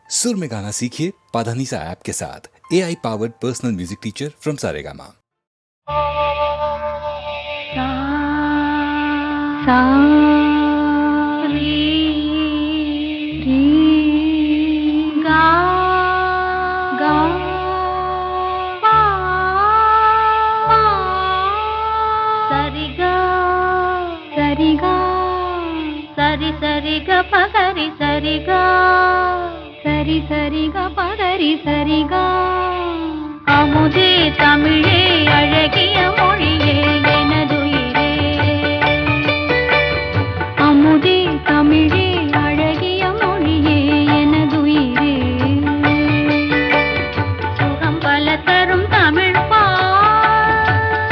सुर में गाना सीखिए पाधानीसा ऐप के साथ। AI powered personal music teacher from Saregama. சரி சரி க பகரி சரி கா சரி சரி க பகரி சரி கா அமுதே தமிழே அழகிய மொழியே எனதுயிரே அமுதே தமிழே அழகிய மொழியே எனதுயிரே சுகம் பல தரும் தமிழ் பா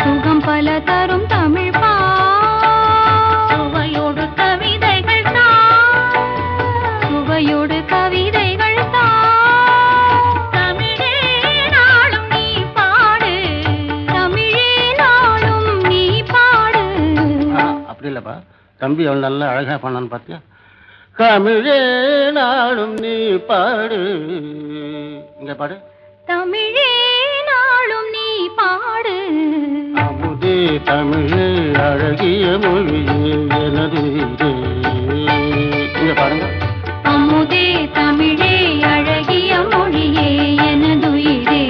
சுகம் பல தரும் தமிழ் பா சுவையோடு கவிதைகள் தமிழே நாளும் நீ பாடு தமிழே நாளும் நீ பாடு. அப்படி இல்லப்பா, தம்பி அவன் நல்லா அழகா பண்ணான்னு பார்த்தியா? தமிழே நாளும் நீ பாடு. இங்க பாடு. தமிழே நாளும் நீ பாடு. அமுதே தமிழே அழகிய மொழியே எனது இங்க பாருங்க. அமுதே தமிழே அழகிய மொழியே எனதுயிரே.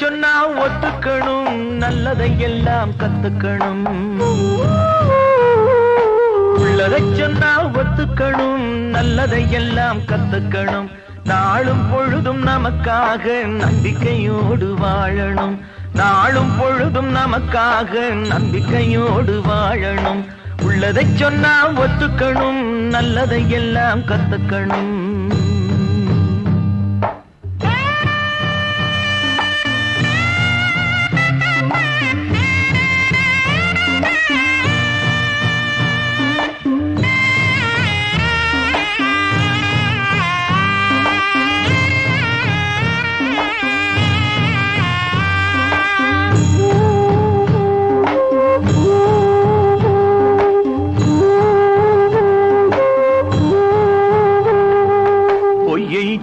சொன்னா ஒத்துக்கணும், நல்லதை எல்லாம் கத்துக்கணும். உள்ளதை சொன்னா ஒத்துக்கணும், நல்லதை எல்லாம் கத்துக்கணும். நாளும் பொழுதும் நமக்காக நம்பிக்கையோடு வாழணும். நாளும் பொழுதும் நமக்காக நம்பிக்கையோடு வாழணும். உள்ளதை சொன்னா ஒத்துக்கணும், நல்லதை எல்லாம் கத்துக்கணும்.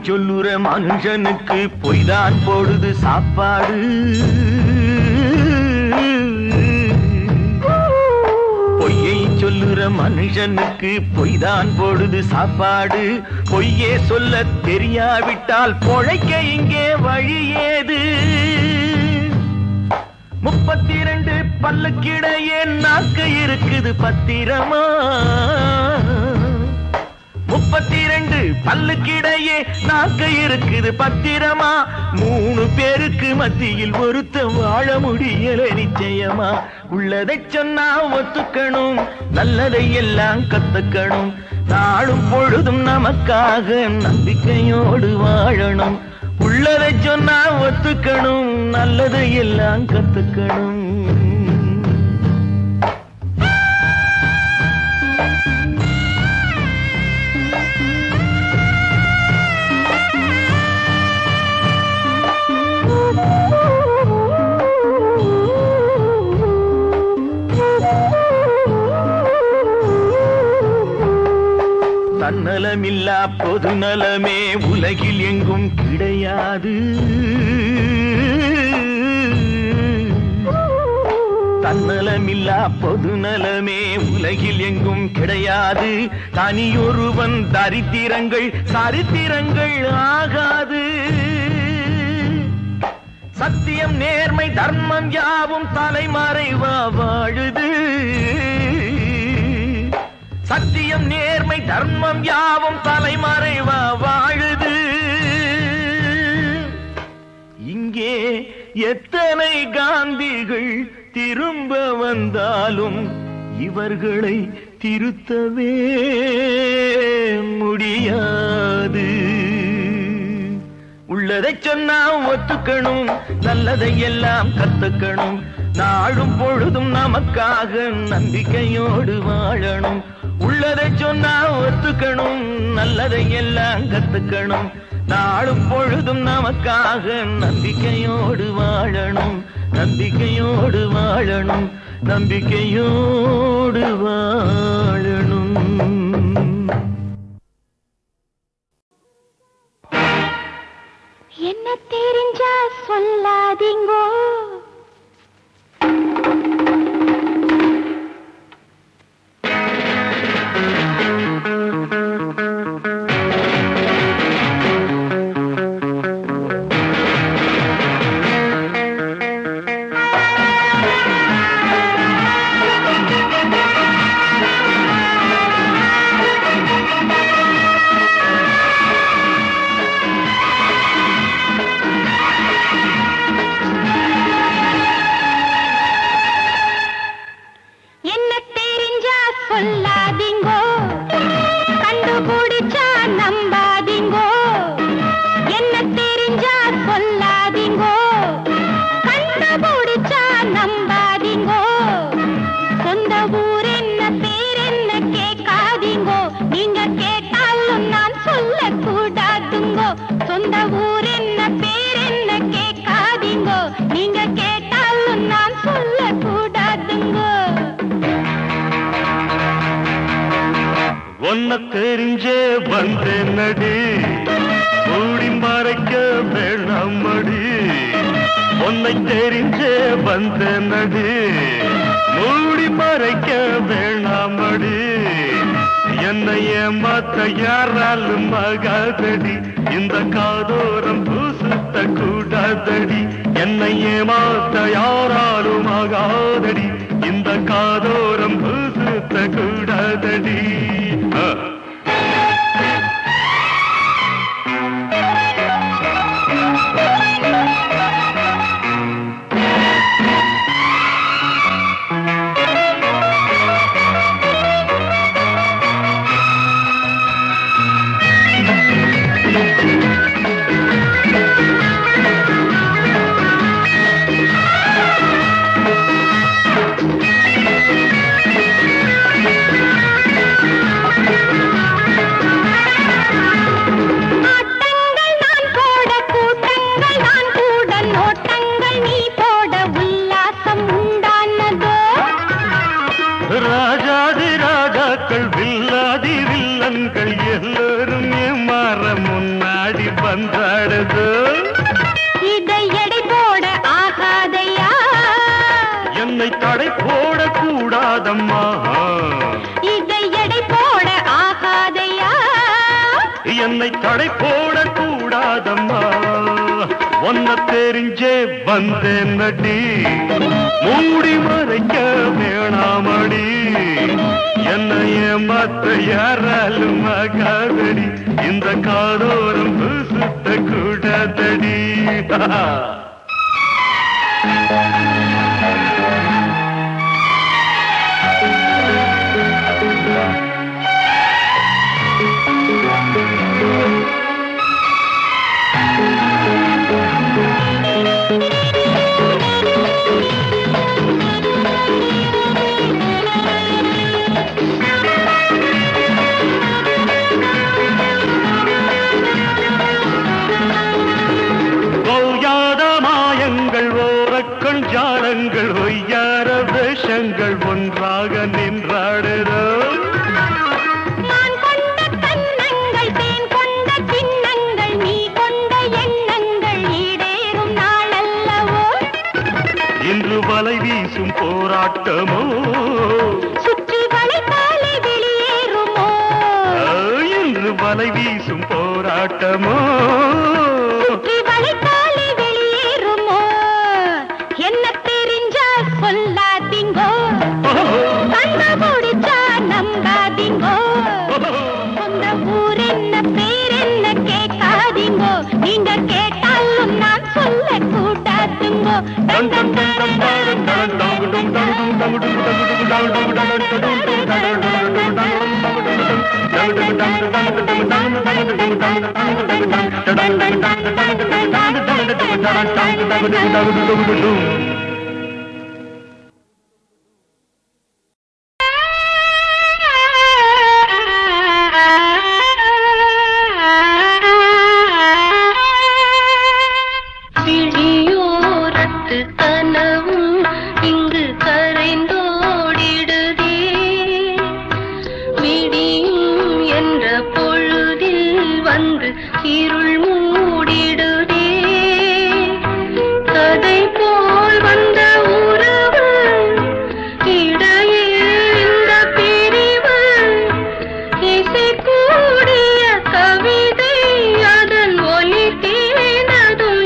சொல்லுற மனுஷனுக்கு பொய்தான் போடுது சாப்பாடு. பொய்யை சொல்லுற மனுஷனுக்கு பொய்தான் போடுது சாப்பாடு. பொய்யே சொல்ல தெரியாவிட்டால் பொழைக்க இங்கே வழி ஏது? 32 பல்லுக்கிடையே நாக்கு இருக்குது பத்திரமா. 32 பல்லுக்கிடையே நாக்கு இருக்குது பத்திரமா. 3 பேருக்கு மத்தியில் ஒருத்த வாழ முடியல நிச்சயமா. உள்ளதை சொன்னா ஒத்துக்கணும், நல்லதை எல்லாம் கத்துக்கணும். நாளும் பொழுதும் நமக்காக நம்பிக்கையோடு வாழணும். உள்ளதை சொன்னா ஒத்துக்கணும், நல்லதை எல்லாம் கத்துக்கணும். தன்னலமில்லா பொது நலமே உலகில் எங்கும் கிடையாது. தன்னலமில்லா பொது நலமே உலகில் எங்கும் கிடையாது. தனியொருவன் தரித்திரங்கள் சரித்திரங்கள் ஆகாது. சத்தியம் நேர்மை தர்மம் யாவும் தலைமறைவா வாழுது. சத்தியம் நேர்மை தர்மம் யாவும் தலைமறைவா வாழுது. இங்கே எத்தனை காந்திகள் திரும்ப வந்தாலும் இவர்களை திருத்தவே முடியாது. உள்ளதை சொன்னா ஒத்துக்கணும், நல்லதை எல்லாம் கத்துக்கணும். நாளும் பொழுதும் நமக்காக நம்பிக்கையோடு வாழணும். உள்ளதை சொன்னா ஒத்துக்கணும், நல்லதை எல்லாம் கத்துக்கணும். நாளும் பொழுதும் நமக்காக நம்பிக்கையோடு வாழணும். நம்பிக்கையோடு வாழணும், நம்பிக்கையோடு வாழணும். என்ன தெரிஞ்சா சொல்லாதீங்கோ, ஒன்ன தெரிஞ்சே வந்தே நடி, மூடி மறைக்க வேணாமடி. உன்னை தெரிஞ்சே வந்தே நடி, மூடி மறைக்க வேணாமடி. என்னை ஏமாத்த யாராலும் ஆகாதடி இந்த காதோரம் பூசுத்த கூடாதடி என்னை ஏமாத்த யாராலும் ஆகாதடி இந்த காதோரம் பூசுத்த கூடாதடி எல்லோரும் ஏமாற முன்னாடி வந்தாடுது இதை எடை போட ஆகாதையா என்னை தடை போட கூடாதம்மா இதை எடை போட ஆகாதையா என்னை தடை போட கூடாதம்மா ஒன்ன தெரிஞ்சே வந்தேன் நடி மூடி மறைக்க வேணாமடி என்னை ஏமாத்த யாராலும் ஆகாதடி இந்த காதோரம் சுத்த கூடாதடி ஜாலங்கள் ஒய்யார வேஷங்கள் ஒன்றாக நின்றாடுதோ நான் கொண்ட கண்ணங்கள் தேன் கொண்ட சின்னங்கள் நீ கொண்ட எண்ணங்கள் ஈடேறும் நாளல்லவோ இன்று வலை வீசும் போராட்டமோ சுற்றி வளைத்தாலே வெளியேறுமோ இன்று வலை வீசும் போராட்டமோ சுற்றி வளைத்தாலே வெளியேறுமோ என்ன தெரிஞ்சா சொல்லாதீங்கோ கண்ண முடிச்சா நம்பாதீங்கோ சொந்த ஊர் என்ன பேர் என்ன கேட்காதீங்கோ நீங்க கேட்டாலும் நான் சொல்ல கூடாதுங்கோ விழியோரத்து கனவும் இங்கு கரைந்தோடிடுதே விடியும் என்ற பொழுதில் வந்து இருள் மூடிடுதே கதை போல் வந்த உறவு இடையே இந்த பிரிவு இசை கூடிய கவிதை அதன் ஒலி தேனதும்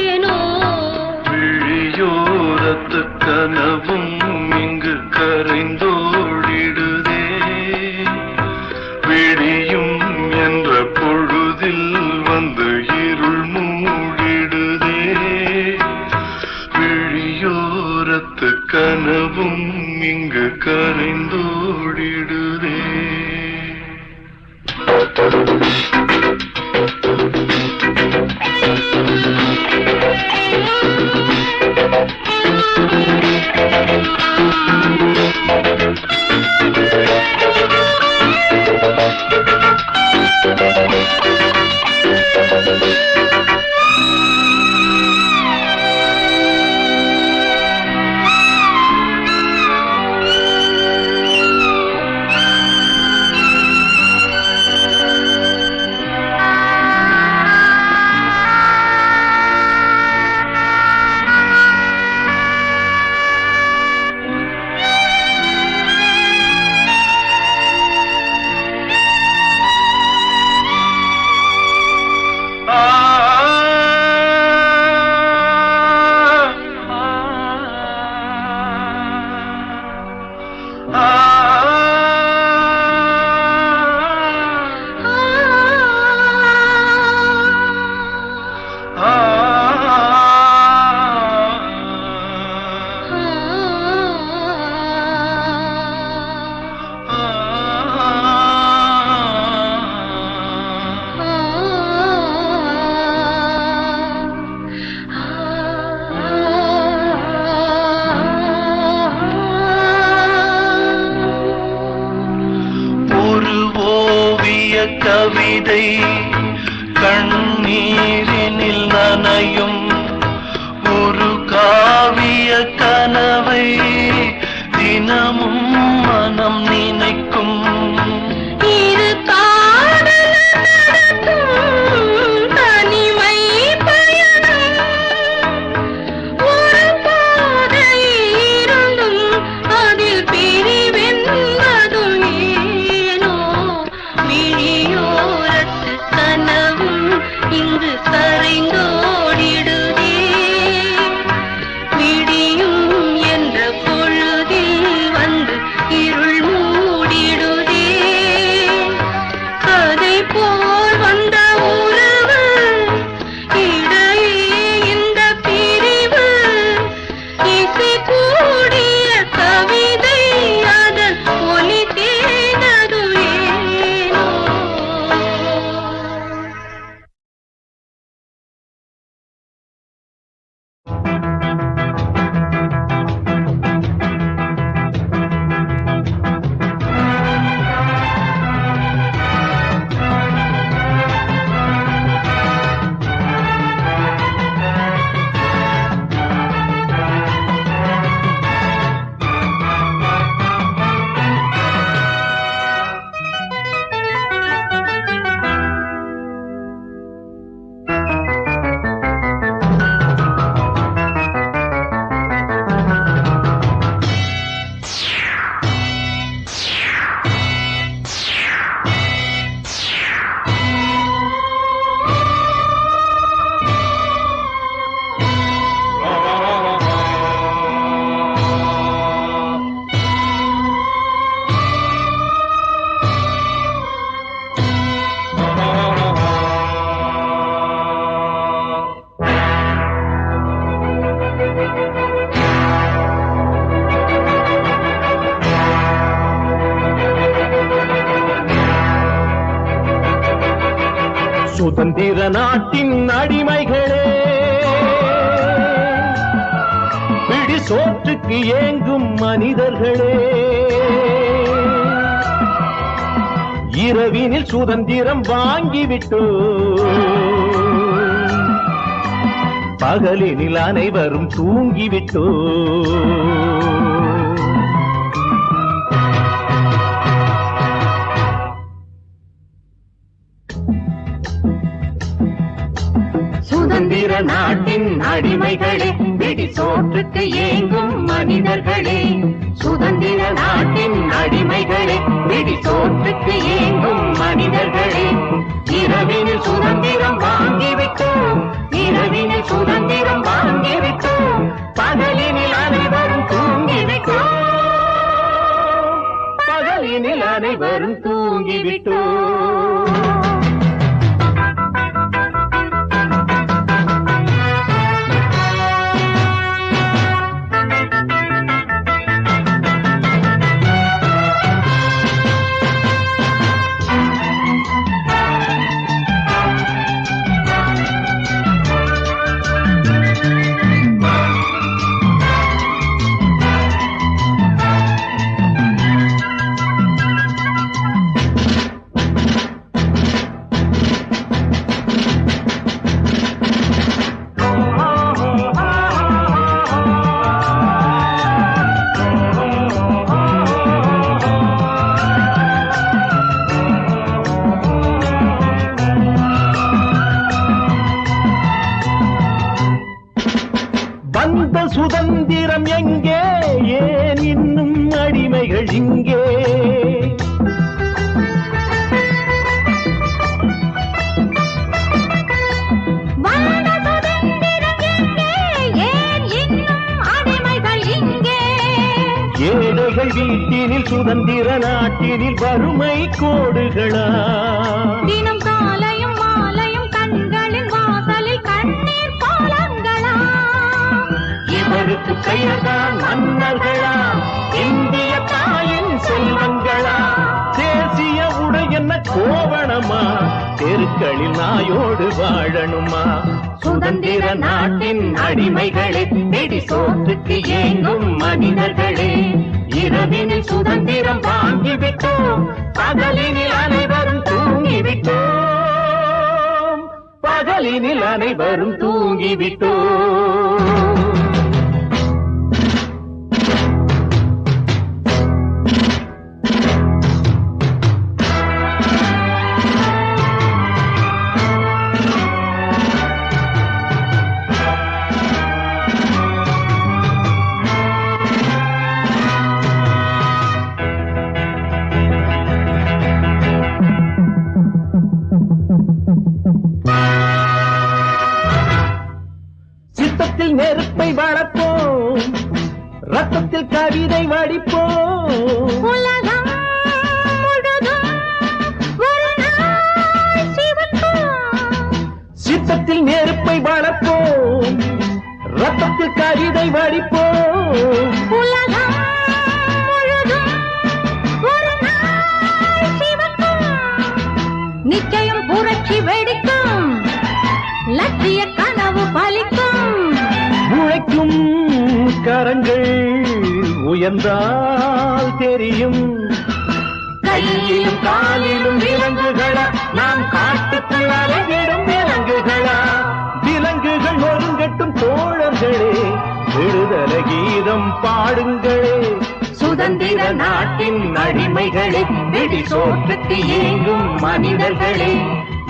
ஏனோ விழியோரத்து கனவும் இங்கு கரைந்தோடிடுதே விடியும் என்ற பொழுதில் வந்து இருள் மூடிடுதே விழியோரத்து கனவும் இங்கு கரைந்தோடிடுதே கவிதை கண்ணீரினில் நனையும் ஒரு காவிய கனவை தினமும் மனம் நினைக்கும். இது காதல் நடக்கும் தனிமை பயணம். ஒரு பாதை இருந்தும் அதில் பிரிவென்பதும் ஏனோ விழியோரத்து கனவும் இங்கு கரைந்தோடிடுதே. விடியும் என்ற பொழுதில் வந்து இருள் மூடிடுதே. கதை போல் வந்த உறவு இடையே இந்த பிரிவு. இசை கூடிய கவிதை அதன் ஒலி தேனது ஏனோ. சுதந்திர நாட்டின் அடிமைகளே, பிடி சோற்றுக்கு ஏங்கும் மனிதர்களே, இரவினில் சுதந்திரம் வாங்கிவிட்டோ, பகலினில் அனைவரும் தூங்கிவிட்டோ. சுதந்திர நாட்டின் அடிமைகளே, பிடி சோற்றுக்கு ஏங்கும் மனிதர்களே, சுதந்திர நாட்டின் அடிமைகளே, பிடி சோற்றுக்கு ஏங்கும் மனிதர்களே, இரவினில் சுதந்திரம் வாங்கிவிட்டோம், இரவினில் சுதந்திரம் வாங்கிவிட்டோம், பகலினில் அனைவரும் தூங்கிவிட்டோம், பகலினில் அனைவரும் தூங்கிவிட்டோம். வந்த சுதந்திரம் எங்கே, ஏன் இன்னும் அடிமைகள் இங்கே? வந்த சுதந்திரம் எங்கே, ஏன் இன்னும் அடிமைகள் இங்கே? ஏழைகள் வீட்டினில் சுதந்திர நாட்டினில் வறுமை கோடுகளா? தினம் காலையும் மாலையும் கண்களின் வாசலில் கண்ணீர் பாலங்களா? இவருக்கு பெயர்தான் மன்னர்களா? இந்திய தாயின் செல்வங்களா? தேசிய உடை என்ன கோவணமா? தெருக்களில் நாயோடு வாழணுமா? சுதந்திர நாட்டின் அடிமைகளே, பிடி சோற்றுக்கு ஏங்கும் மனிதர்களே, இரவினில் சுதந்திரம் வாங்கிவிட்டோம், பகலினில் அனைவரும் தூங்கிவிட்டோம் பகலினில் அனைவரும் தூங்கிவிட்டோம் சித்தத்தில் நெருப்பை வளர்ப்போம் ரத்தத்தில் கவிதை வடிப்போம் உலகம் முழுதும் ஒரு நாள் சிவக்கும். சித்தத்தில் நெருப்பை வளர்ப்போம் ரத்தத்தில் கவிதை வடிப்போம் உலகம் முழுதும் ஒரு நாள் சிவக்கும். நிச்சயம் புரட்சி வெடிக்கும், லட்சிய கனவு பலிக்கும். உழைக்கும் கரங்கள் உயர்ந்தால் தெரியும் கையிலும் காலிலும் விலங்குகளா நாம் காட்டுக்குள் அலைகிடும் விலங்குகளா விலங்குகள் ஒருங்கட்டும் தோழர்களே விடுதலை கீதம் பாடுங்களே சுதந்திர நாட்டின் அடிமைகளே பிடி சோற்றுக்கு ஏங்கும் மனிதர்களே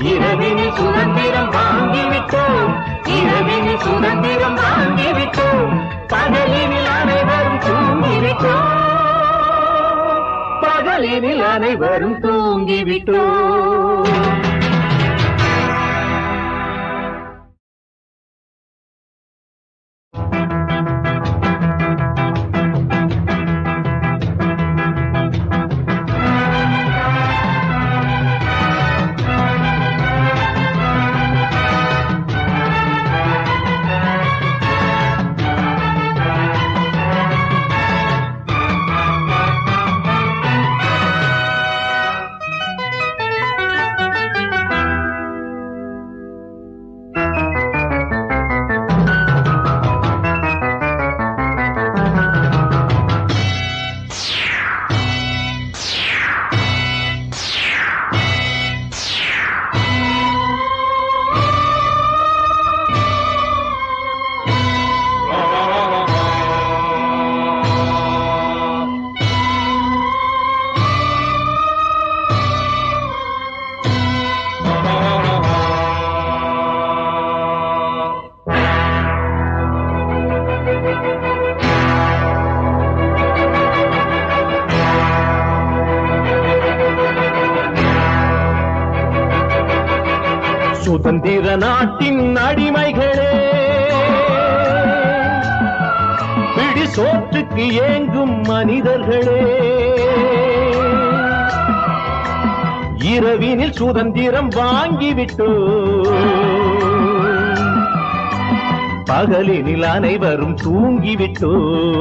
இரவினில் சுதந்திரம் வாங்கிவிட்டோம் இரவினில் சுதந்திரம் வாங்கிவிட்டோம் பகலினில் அனைவரும் தூங்கிவிட்டோம் பகலினில் அனைவரும் தூங்கிவிட்டோம் சுதந்திர நாட்டின் அடிமைகளே பிடி சோற்றுக்கு ஏங்கும் மனிதர்களே இரவினில் சுதந்திரம் வாங்கிவிட்டோம் பகலினில் அனைவரும் தூங்கிவிட்டோம்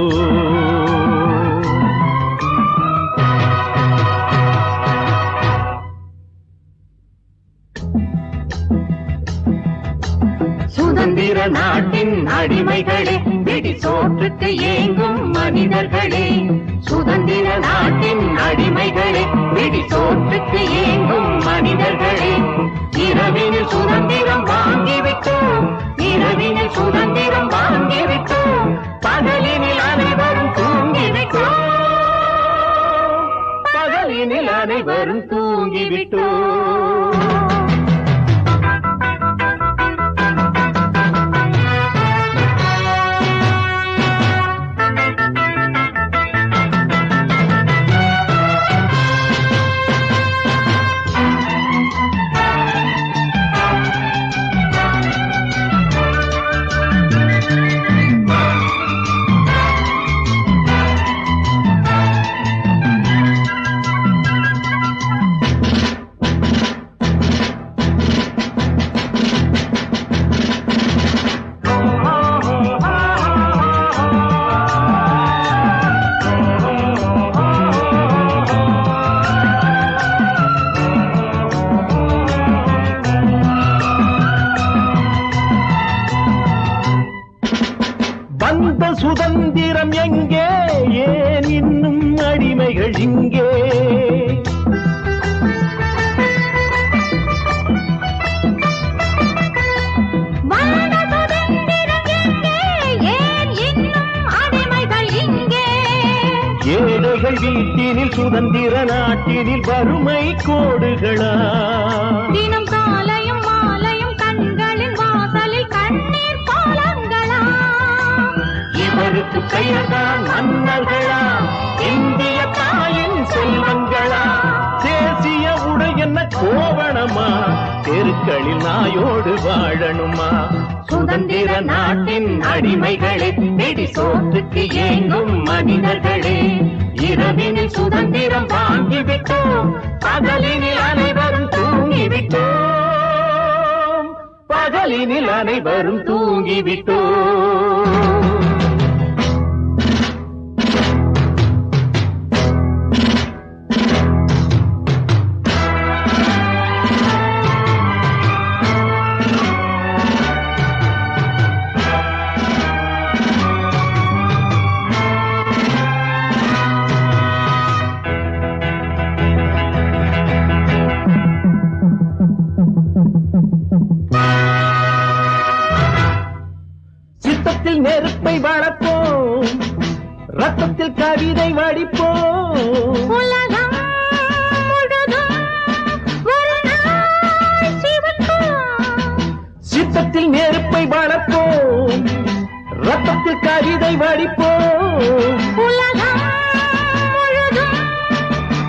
சுதந்திர நாட்டின் அடிமைகளே பிடி சோற்றுக்கு ஏங்கும் மனிதர்களே சுதந்திர நாட்டின் அடிமைகளே பிடி சோற்றுக்கு ஏங்கும் மனிதர்களே இரவினில் சுதந்திரம் வாங்கிவிட்டோம் இரவினில் சுதந்திரம் வாங்கிவிட்டோம் பகலினில் அனைவரும் தூங்கிவிட்டோம் பகலினில் அனைவரும் தூங்கிவிட்டோம் வந்த சுதந்திரம் எங்கே ஏன் இன்னும் அடிமைகள் இங்கே வீட்டினில் சுதந்திர நாட்டினில் வறுமை கோடுகளா தினம் காலையும் மாலையும் கண்களின் வாசலில் கண்ணீர் கோலங்களா இவருக்கு பெயர்தான் மன்னர்களா இந்திய தாயின் செல்வங்களா தேசிய உடை என்ன கோவணமா தெருக்களில் நாயோடு வாழணுமா சுதந்திர நாட்டின் அடிமைகளே நெடி சோற்றுக்கு ஏங்கும் மனிதர்களே இரவினில் சுதந்திரம் வாங்கிவிட்டோம் பகலினில் அனைவரும் தூங்கிவிட்டோம் பகலினில் அனைவரும் தூங்கிவிட்டோம் சித்தத்தில் நெருப்பை வளர்ப்போம் ரத்தத்தில் கவிதை வடிப்போம் உலகம் முழுதும் ஒரு நாள் சிவக்கும் சித்தத்தில் நெருப்பை வளர்ப்போம் ரத்தத்தில் கவிதை வடிப்போம் உலகம் முழுதும்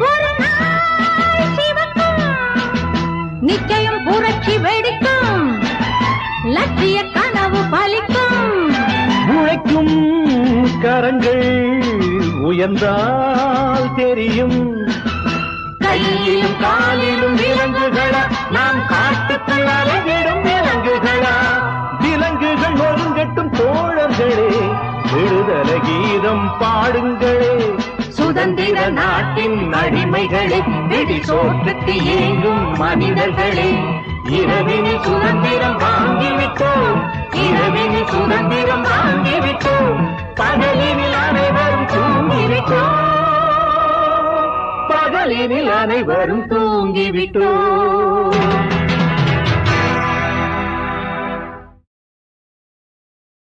ஒரு நாள் சிவக்கும் நிச்சயம் புரட்சி வெடிக்கும் லட்சிய கனவு பலிக்கும் உழைக்கும் கரங்கள் உயர்ந்தால் தெரியும் கையிலும் காலிலும் விலங்குகளா நாம் காட்டுக்குள் அலைவிடும் விலங்குகளா விலங்குகள் ஒருங்கட்டும் தோழர்களே விடுதலை கீதம் பாடுங்களே சுதந்திர நாட்டின் அடிமைகளே வெடி சோற்றுக்கு ஏங்கும் மனிதர்களே இரவினில் சுதந்திரம் வாங்கிவிட்டோம் இரவினில் சுதந்திரம் வாங்கிவிட்டோம் பகலினில் அனைவரும் தூங்கிவிட்டோம் பகலினில் அனைவரும் தூங்கிவிட்டோம்